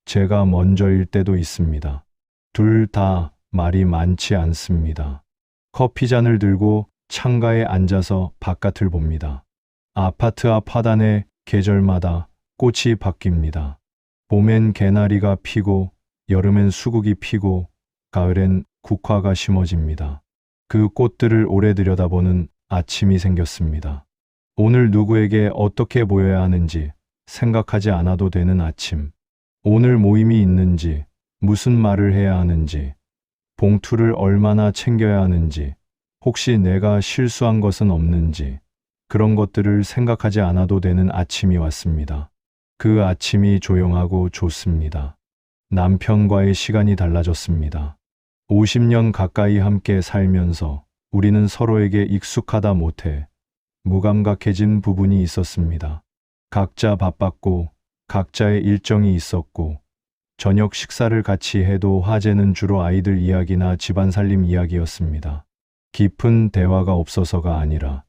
제가 먼저일 때도 있습니다. 둘 다 말이 많지 않습니다. 커피잔을 들고 창가에 앉아서 바깥을 봅니다. 아파트 앞 화단에 계절마다 꽃이 바뀝니다. 봄엔 개나리가 피고, 여름엔 수국이 피고, 가을엔 국화가 심어집니다. 그 꽃들을 오래 들여다보는 아침이 생겼습니다. 오늘 누구에게 어떻게 보여야 하는지 생각하지 않아도 되는 아침. 오늘 모임이 있는지, 무슨 말을 해야 하는지, 봉투를 얼마나 챙겨야 하는지, 혹시 내가 실수한 것은 없는지, 그런 것들을 생각하지 않아도 되는 아침이 왔습니다. 그 아침이 조용하고 좋습니다. 남편과의 시간이 달라졌습니다. 50년 가까이 함께 살면서 우리는 서로에게 익숙하다 못해 무감각해진 부분이 있었습니다. 각자 바빴고 각자의 일정이 있었고 저녁 식사를 같이 해도 화제는 주로 아이들 이야기나 집안 살림 이야기였습니다. 깊은 대화가 없어서가 아니라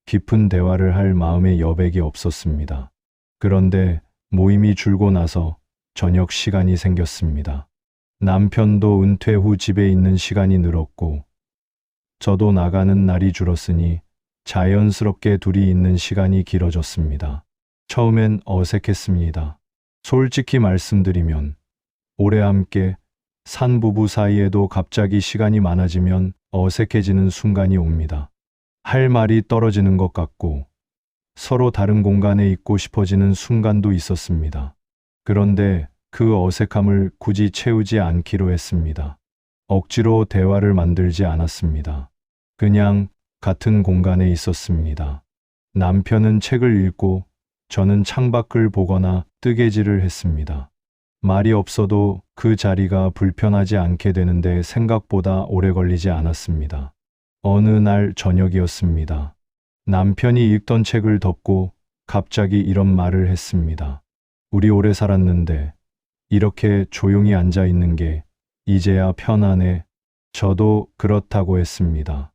깊은 대화를 할 마음의 여백이 없었습니다. 그런데 모임이 줄고 나서 저녁 시간이 생겼습니다. 남편도 은퇴 후 집에 있는 시간이 늘었고 저도 나가는 날이 줄었으니 자연스럽게 둘이 있는 시간이 길어졌습니다. 처음엔 어색했습니다. 솔직히 말씀드리면 오래 함께 산 부부 사이에도 갑자기 시간이 많아지면 어색해지는 순간이 옵니다. 할 말이 떨어지는 것 같고 서로 다른 공간에 있고 싶어지는 순간도 있었습니다. 그런데 그 어색함을 굳이 채우지 않기로 했습니다. 억지로 대화를 만들지 않았습니다. 그냥 같은 공간에 있었습니다. 남편은 책을 읽고 저는 창밖을 보거나 뜨개질을 했습니다. 말이 없어도 그 자리가 불편하지 않게 되는데 생각보다 오래 걸리지 않았습니다. 어느 날 저녁이었습니다. 남편이 읽던 책을 덮고 갑자기 이런 말을 했습니다. 우리 오래 살았는데 이렇게 조용히 앉아 있는 게 이제야 편하네. 저도 그렇다고 했습니다.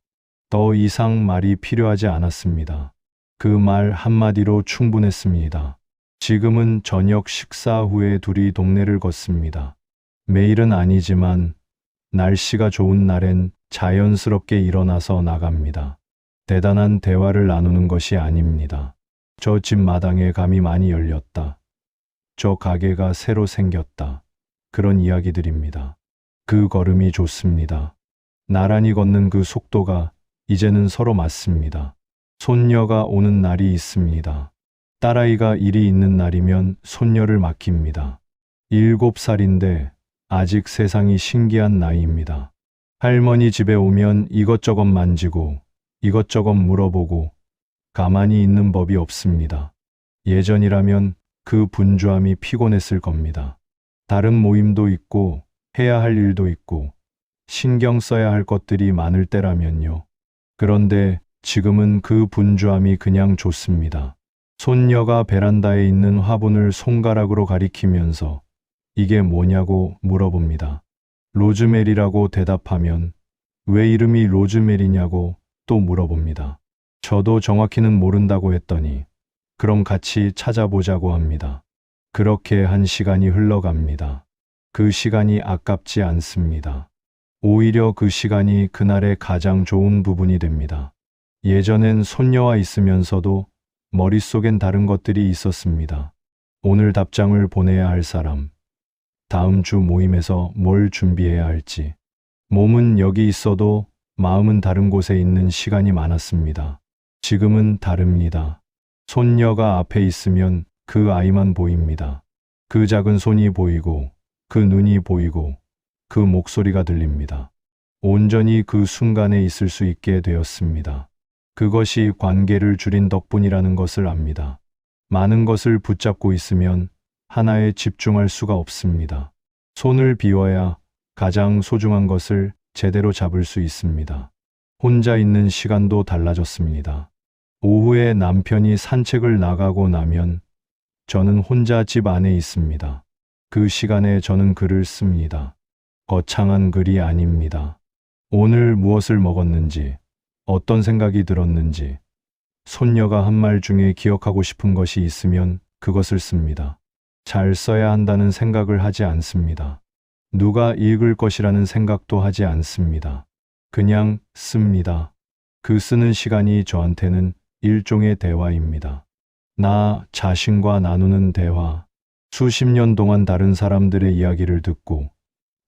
더 이상 말이 필요하지 않았습니다. 그 말 한마디로 충분했습니다. 지금은 저녁 식사 후에 둘이 동네를 걷습니다. 매일은 아니지만 날씨가 좋은 날엔 자연스럽게 일어나서 나갑니다. 대단한 대화를 나누는 것이 아닙니다. 저 집 마당에 감이 많이 열렸다. 저 가게가 새로 생겼다. 그런 이야기들입니다. 그 걸음이 좋습니다. 나란히 걷는 그 속도가 이제는 서로 맞습니다. 손녀가 오는 날이 있습니다. 딸아이가 일이 있는 날이면 손녀를 맡깁니다. 7살인데 아직 세상이 신기한 나이입니다. 할머니 집에 오면 이것저것 만지고 이것저것 물어보고 가만히 있는 법이 없습니다. 예전이라면 그 분주함이 피곤했을 겁니다. 다른 모임도 있고 해야 할 일도 있고 신경 써야 할 것들이 많을 때라면요. 그런데 지금은 그 분주함이 그냥 좋습니다. 손녀가 베란다에 있는 화분을 손가락으로 가리키면서 이게 뭐냐고 물어봅니다. 로즈메리라고 대답하면 왜 이름이 로즈메리냐고 또 물어봅니다. 저도 정확히는 모른다고 했더니 그럼 같이 찾아보자고 합니다. 그렇게 한 시간이 흘러갑니다. 그 시간이 아깝지 않습니다. 오히려 그 시간이 그날의 가장 좋은 부분이 됩니다. 예전엔 손녀와 있으면서도 머릿속엔 다른 것들이 있었습니다. 오늘 답장을 보내야 할 사람, 다음 주 모임에서 뭘 준비해야 할지, 몸은 여기 있어도 마음은 다른 곳에 있는 시간이 많았습니다. 지금은 다릅니다. 손녀가 앞에 있으면 그 아이만 보입니다. 그 작은 손이 보이고, 그 눈이 보이고, 그 목소리가 들립니다. 온전히 그 순간에 있을 수 있게 되었습니다. 그것이 관계를 줄인 덕분이라는 것을 압니다. 많은 것을 붙잡고 있으면 하나에 집중할 수가 없습니다. 손을 비워야 가장 소중한 것을 제대로 잡을 수 있습니다. 혼자 있는 시간도 달라졌습니다. 오후에 남편이 산책을 나가고 나면 저는 혼자 집 안에 있습니다. 그 시간에 저는 글을 씁니다. 거창한 글이 아닙니다. 오늘 무엇을 먹었는지, 어떤 생각이 들었는지, 손녀가 한 말 중에 기억하고 싶은 것이 있으면 그것을 씁니다. 잘 써야 한다는 생각을 하지 않습니다. 누가 읽을 것이라는 생각도 하지 않습니다. 그냥 씁니다. 그 쓰는 시간이 저한테는 일종의 대화입니다. 나 자신과 나누는 대화. 수십 년 동안 다른 사람들의 이야기를 듣고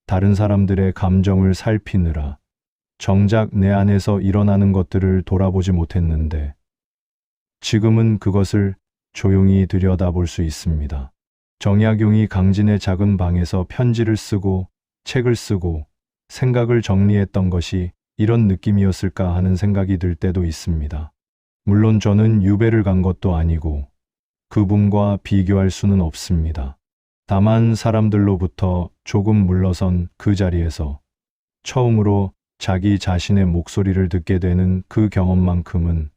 다른 사람들의 감정을 살피느라 정작 내 안에서 일어나는 것들을 돌아보지 못했는데 지금은 그것을 조용히 들여다볼 수 있습니다. 정약용이 강진의 작은 방에서 편지를 쓰고 책을 쓰고 생각을 정리했던 것이 이런 느낌이었을까 하는 생각이 들 때도 있습니다. 물론 저는 유배를 간 것도 아니고 그분과 비교할 수는 없습니다. 다만 사람들로부터 조금 물러선 그 자리에서 처음으로 자기 자신의 목소리를 듣게 되는 그 경험만큼은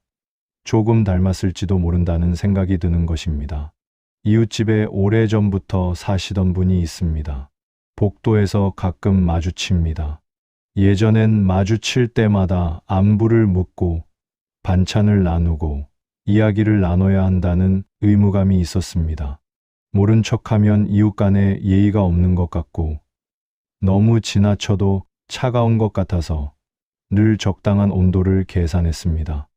조금 닮았을지도 모른다는 생각이 드는 것입니다. 이웃집에 오래전부터 사시던 분이 있습니다. 복도에서 가끔 마주칩니다. 예전엔 마주칠 때마다 안부를 묻고 반찬을 나누고 이야기를 나눠야 한다는 의무감이 있었습니다. 모른 척하면 이웃 간에 예의가 없는 것 같고 너무 지나쳐도 차가운 것 같아서 늘 적당한 온도를 계산했습니다.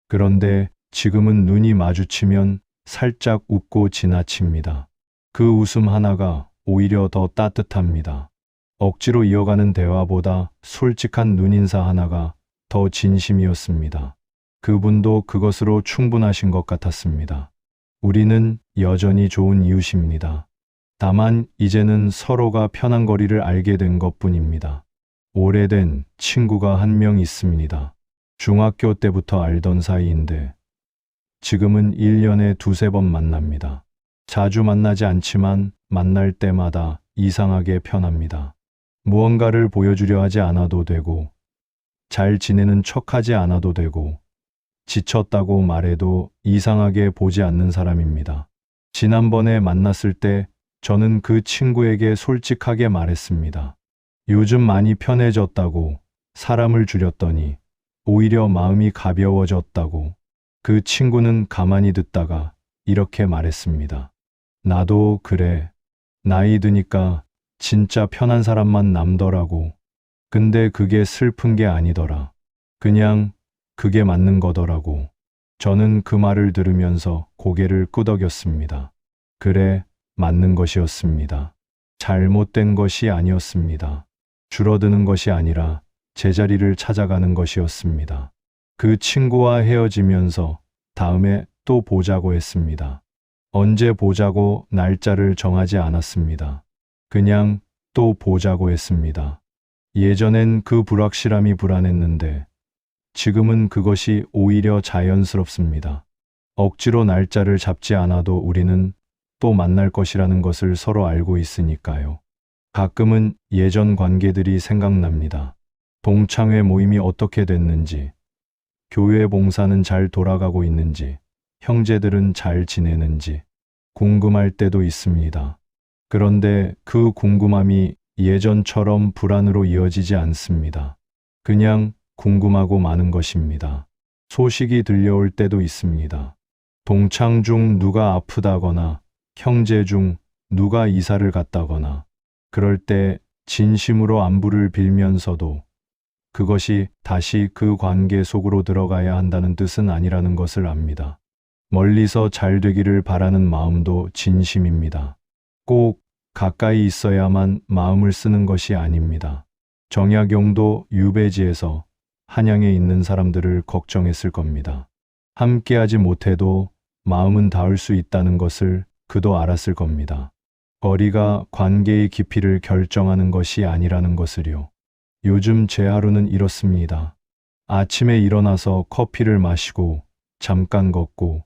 그런데 지금은 눈이 마주치면 살짝 웃고 지나칩니다. 그 웃음 하나가 오히려 더 따뜻합니다. 억지로 이어가는 대화보다 솔직한 눈인사 하나가 더 진심이었습니다. 그분도 그것으로 충분하신 것 같았습니다. 우리는 여전히 좋은 이웃입니다. 다만 이제는 서로가 편한 거리를 알게 된 것뿐입니다. 오래된 친구가 한 명 있습니다. 중학교 때부터 알던 사이인데 지금은 1년에 두세 번 만납니다. 자주 만나지 않지만 만날 때마다 이상하게 편합니다. 무언가를 보여주려 하지 않아도 되고 잘 지내는 척하지 않아도 되고 지쳤다고 말해도 이상하게 보지 않는 사람입니다. 지난번에 만났을 때 저는 그 친구에게 솔직하게 말했습니다. 요즘 많이 편해졌다고, 사람을 줄였더니 오히려 마음이 가벼워졌다고. 그 친구는 가만히 듣다가 이렇게 말했습니다. 나도 그래. 나이 드니까 진짜 편한 사람만 남더라고. 근데 그게 슬픈 게 아니더라. 그냥 그게 맞는 거더라고. 저는 그 말을 들으면서 고개를 끄덕였습니다. 그래, 맞는 것이었습니다. 잘못된 것이 아니었습니다. 줄어드는 것이 아니라 제자리를 찾아가는 것이었습니다. 그 친구와 헤어지면서 다음에 또 보자고 했습니다. 언제 보자고 날짜를 정하지 않았습니다. 그냥 또 보자고 했습니다. 예전엔 그 불확실함이 불안했는데 지금은 그것이 오히려 자연스럽습니다. 억지로 날짜를 잡지 않아도 우리는 또 만날 것이라는 것을 서로 알고 있으니까요. 가끔은 예전 관계들이 생각납니다. 동창회 모임이 어떻게 됐는지, 교회 봉사는 잘 돌아가고 있는지, 형제들은 잘 지내는지 궁금할 때도 있습니다. 그런데 그 궁금함이 예전처럼 불안으로 이어지지 않습니다. 그냥 궁금하고 많은 것입니다. 소식이 들려올 때도 있습니다. 동창 중 누가 아프다거나 형제 중 누가 이사를 갔다거나 그럴 때 진심으로 안부를 빌면서도 그것이 다시 그 관계 속으로 들어가야 한다는 뜻은 아니라는 것을 압니다. 멀리서 잘 되기를 바라는 마음도 진심입니다. 꼭 가까이 있어야만 마음을 쓰는 것이 아닙니다. 정약용도 유배지에서 한양에 있는 사람들을 걱정했을 겁니다. 함께하지 못해도 마음은 닿을 수 있다는 것을 그도 알았을 겁니다. 거리가 관계의 깊이를 결정하는 것이 아니라는 것을요. 요즘 제 하루는 이렇습니다. 아침에 일어나서 커피를 마시고 잠깐 걷고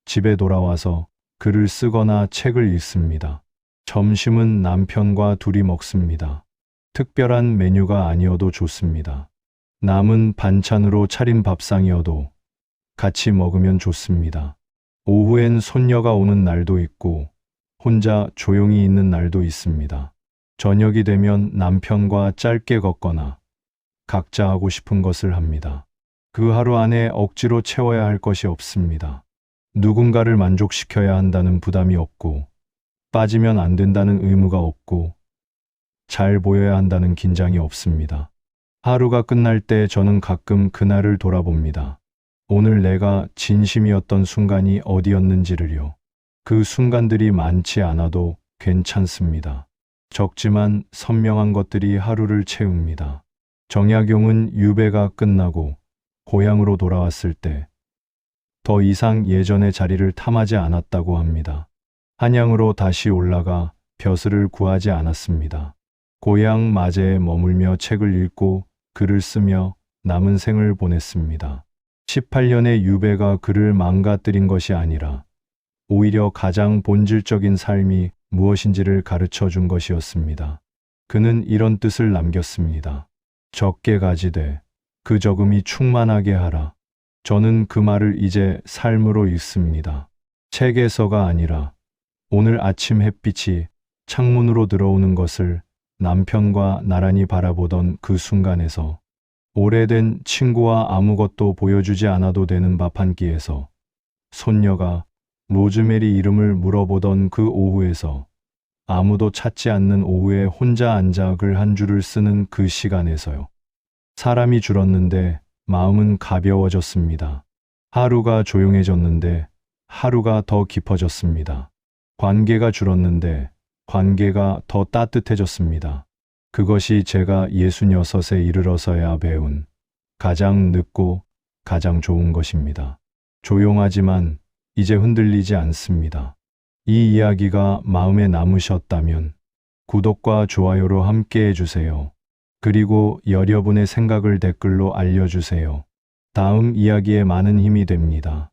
집에 돌아와서 글을 쓰거나 책을 읽습니다. 점심은 남편과 둘이 먹습니다. 특별한 메뉴가 아니어도 좋습니다. 남은 반찬으로 차린 밥상이어도 같이 먹으면 좋습니다. 오후엔 손녀가 오는 날도 있고 혼자 조용히 있는 날도 있습니다. 저녁이 되면 남편과 짧게 걷거나 각자 하고 싶은 것을 합니다. 그 하루 안에 억지로 채워야 할 것이 없습니다. 누군가를 만족시켜야 한다는 부담이 없고, 빠지면 안 된다는 의무가 없고, 잘 보여야 한다는 긴장이 없습니다. 하루가 끝날 때 저는 가끔 그날을 돌아봅니다. 오늘 내가 진심이었던 순간이 어디였는지를요. 그 순간들이 많지 않아도 괜찮습니다. 적지만 선명한 것들이 하루를 채웁니다. 정약용은 유배가 끝나고 고향으로 돌아왔을 때 더 이상 예전의 자리를 탐하지 않았다고 합니다. 한양으로 다시 올라가 벼슬을 구하지 않았습니다. 고향 마제에 머물며 책을 읽고 글을 쓰며 남은 생을 보냈습니다. 18년의 유배가 그를 망가뜨린 것이 아니라 오히려 가장 본질적인 삶이 무엇인지를 가르쳐 준 것이었습니다. 그는 이런 뜻을 남겼습니다. 적게 가지되 그 적음이 충만하게 하라. 저는 그 말을 이제 삶으로 읽습니다. 책에서가 아니라 오늘 아침 햇빛이 창문으로 들어오는 것을 남편과 나란히 바라보던 그 순간에서, 오래된 친구와 아무것도 보여주지 않아도 되는 밥 한 끼에서, 손녀가 로즈메리 이름을 물어보던 그 오후에서, 아무도 찾지 않는 오후에 혼자 앉아 글 한 줄을 쓰는 그 시간에서요. 사람이 줄었는데 마음은 가벼워졌습니다. 하루가 조용해졌는데 하루가 더 깊어졌습니다. 관계가 줄었는데 관계가 더 따뜻해졌습니다. 그것이 제가 66에 이르러서야 배운 가장 늦고 가장 좋은 것입니다. 조용하지만 이제 흔들리지 않습니다. 이 이야기가 마음에 남으셨다면 구독과 좋아요로 함께 해주세요. 그리고 여러분의 생각을 댓글로 알려주세요. 다음 이야기에 많은 힘이 됩니다.